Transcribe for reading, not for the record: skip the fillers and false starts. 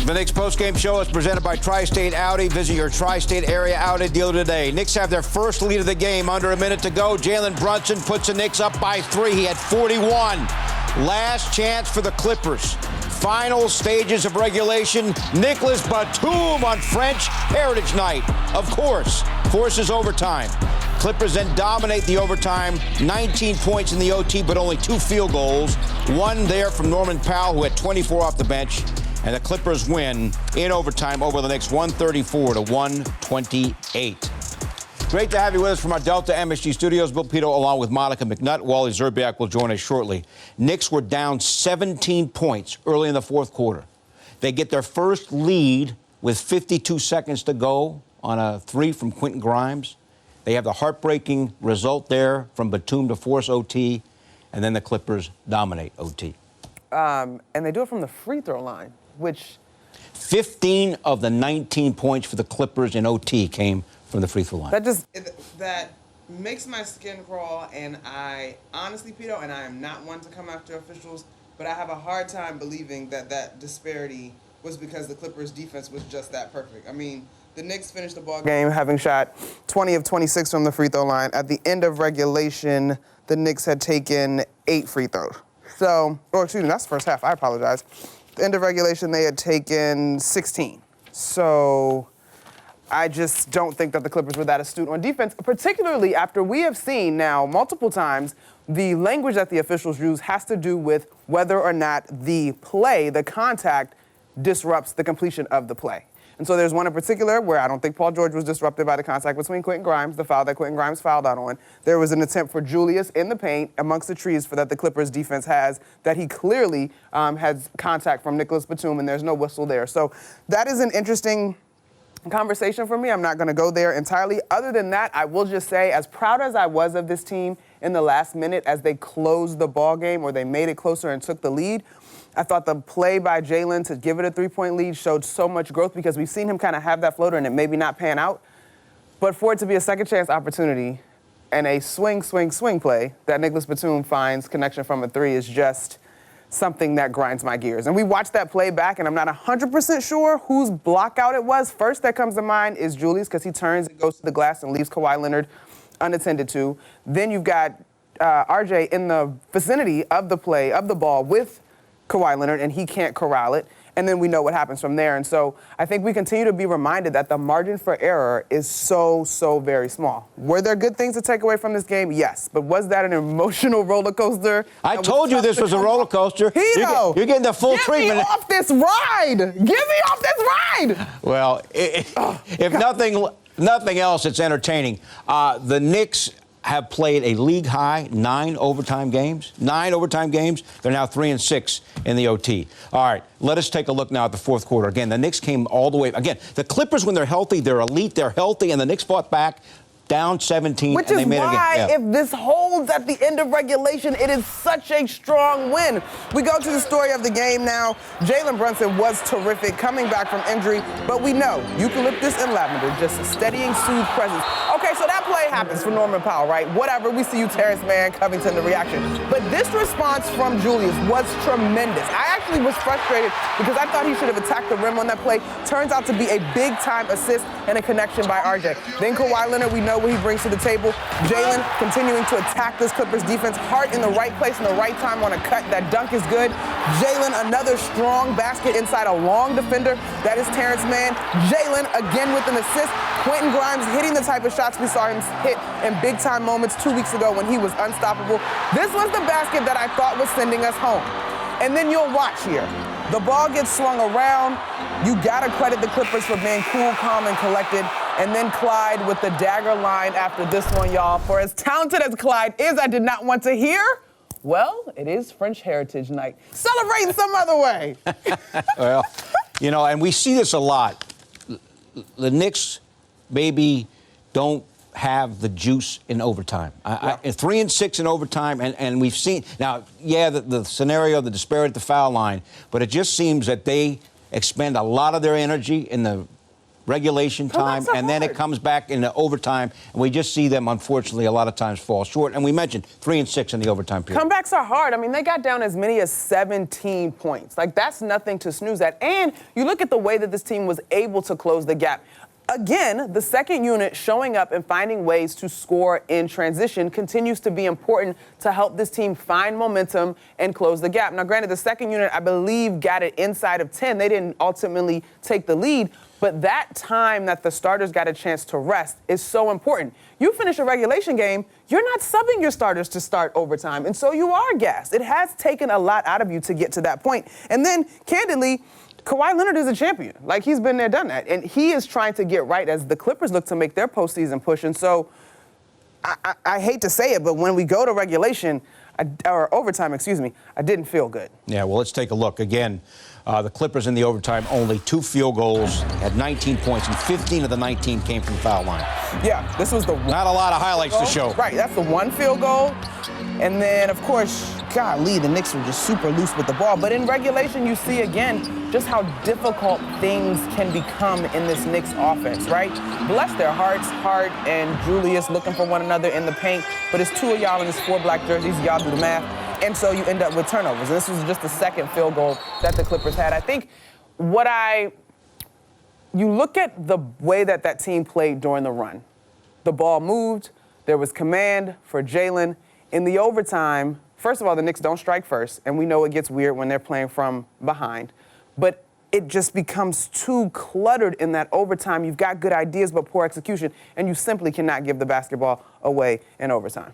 The Knicks postgame show is presented by Tri-State Audi. Visit your Tri-State area Audi dealer today. Knicks have their first lead of the game. Under a minute to go. Jalen Brunson puts the Knicks up by 3. He had 41. Last chance for the Clippers. Final stages of regulation. Nicolas Batum on French Heritage Night, of course, forces overtime. Clippers then dominate the overtime. 19 points in the OT, but only 2 field goals. One there from Norman Powell, who had 24 off the bench. And the Clippers win in overtime over the Knicks, 134-128. Great to have you with us from our Delta MSG studios. Bill Pito along with Monica McNutt. Wally Zerbiak will join us shortly. Knicks were down 17 points early in the fourth quarter. They get their first lead with 52 seconds to go on a 3 from Quentin Grimes. They have the heartbreaking result there from Batum to force OT, and then the Clippers dominate OT. And they do it from the free throw line, which 15 of the 19 points for the Clippers in OT came from the free throw line. That makes my skin crawl, and I honestly, Pito, and I am not one to come after officials, but I have a hard time believing that disparity was because the Clippers' defense was just that perfect. I mean, the Knicks finished the ball game having shot 20 of 26 from the free throw line. At the end of regulation, the Knicks had taken 8 free throws. That's the first half. I apologize. At the end of regulation, they had taken 16. So I just don't think that the Clippers were that astute on defense, particularly after we have seen now multiple times the language that the officials use has to do with whether or not the play, the contact, disrupts the completion of the play. And so there's one in particular where I don't think Paul George was disrupted by the contact between Quentin Grimes, the foul that Quentin Grimes fouled out on. There was an attempt for Julius in the paint amongst the trees for that the Clippers defense has, that he clearly has contact from Nicolas Batum, and there's no whistle there. So that is an interesting conversation for me. I'm not going to go there entirely. Other than that, I will just say, as proud as I was of this team in the last minute as they closed the ball game or they made it closer and took the lead, I thought the play by Jalen to give it a 3-point lead showed so much growth because we've seen him kind of have that floater and it maybe not pan out. But for it to be a second chance opportunity and a swing play that Nicolas Batum finds connection from a 3 is just something that grinds my gears. And we watched that play back, and I'm not 100% sure whose block out it was. First that comes to mind is Julius, because he turns and goes to the glass and leaves Kawhi Leonard unattended to. Then you've got RJ in the vicinity of the play, of the ball, with Kawhi Leonard, and he can't corral it. And then we know what happens from there. And so I think we continue to be reminded that the margin for error is so very small. Were there good things to take away from this game? Yes. But was that an emotional roller coaster? I told you this was a roller coaster. You're getting the full treatment. Get me off this ride! Get me off this ride! Well, if nothing else, it's entertaining. The Knicks have played a league-high 9 overtime games. 9 overtime games. They're now 3-6 in the OT. All right, let us take a look now at the fourth quarter. Again, the Knicks came all the way. Again, the Clippers, when they're healthy, they're elite, they're healthy, and the Knicks fought back. Down 17, Which and they is made it why, again. if this holds at the end of regulation, it is such a strong win. We go to the story of the game now. Jalen Brunson was terrific coming back from injury, but we know eucalyptus and lavender, just a steadying, soothe presence. Okay, so that play happens for Norman Powell, right? Whatever, we see you, Terrence Mann, Covington, the reaction. But this response from Julius was tremendous. I actually was frustrated because I thought he should have attacked the rim on that play. Turns out to be a big-time assist and a connection by RJ. Then Kawhi Leonard, we know what he brings to the table. Jalen continuing to attack this Clippers defense. Hart in the right place in the right time on a cut. That dunk is good. Jalen, another strong basket inside a long defender. That is Terrence Mann. Jalen again with an assist. Quentin Grimes hitting the type of shots we saw him hit in big-time moments 2 weeks ago when he was unstoppable. This was the basket that I thought was sending us home. And then you'll watch here. The ball gets swung around. You gotta credit the Clippers for being cool, calm, and collected. And then Clyde with the dagger line after this one, y'all. For as talented as Clyde is, I did not want to hear. Well, it is French Heritage Night. Celebrating some other way. Well, and we see this a lot. The Knicks maybe don't have the juice in overtime. 3-6 in overtime, and we've seen now. Yeah, the scenario, the disparity at the foul line, but it just seems that they expend a lot of their energy in the regulation time, and then it comes back into overtime, and we just see them, unfortunately, a lot of times fall short. And we mentioned 3 and 6 in the overtime period. Comebacks are hard. I mean, they got down as many as 17 points. Like, that's nothing to snooze at. And you look at the way that this team was able to close the gap. Again, the second unit showing up and finding ways to score in transition continues to be important to help this team find momentum and close the gap. Now, granted, the second unit, I believe, got it inside of 10. They didn't ultimately take the lead, but that time that the starters got a chance to rest is so important. You finish a regulation game, you're not subbing your starters to start overtime, and so you are gassed. It has taken a lot out of you to get to that point. And then, candidly, Kawhi Leonard is a champion. Like, he's been there, done that. And he is trying to get right as the Clippers look to make their postseason push. And so I hate to say it, but when we go to regulation, or overtime, I didn't feel good. Yeah, well, let's take a look. Again, the Clippers in the overtime, only 2 field goals, had 19 points, and 15 of the 19 came from the foul line. Yeah, this was the one. Not a lot of highlights to show. Right, that's the one field goal. And then, of course, golly, the Knicks were just super loose with the ball. But in regulation, you see again just how difficult things can become in this Knicks offense, right? Bless their hearts, Hart and Julius looking for one another in the paint. But it's 2 of y'all in this 4 black jerseys. Y'all do the math. And so you end up with turnovers. And this was just the second field goal that the Clippers had. I think you look at the way that that team played during the run. The ball moved. There was command for Jalen. In the overtime, first of all, the Knicks don't strike first, and we know it gets weird when they're playing from behind. But it just becomes too cluttered in that overtime. You've got good ideas, but poor execution, and you simply cannot give the basketball away in overtime.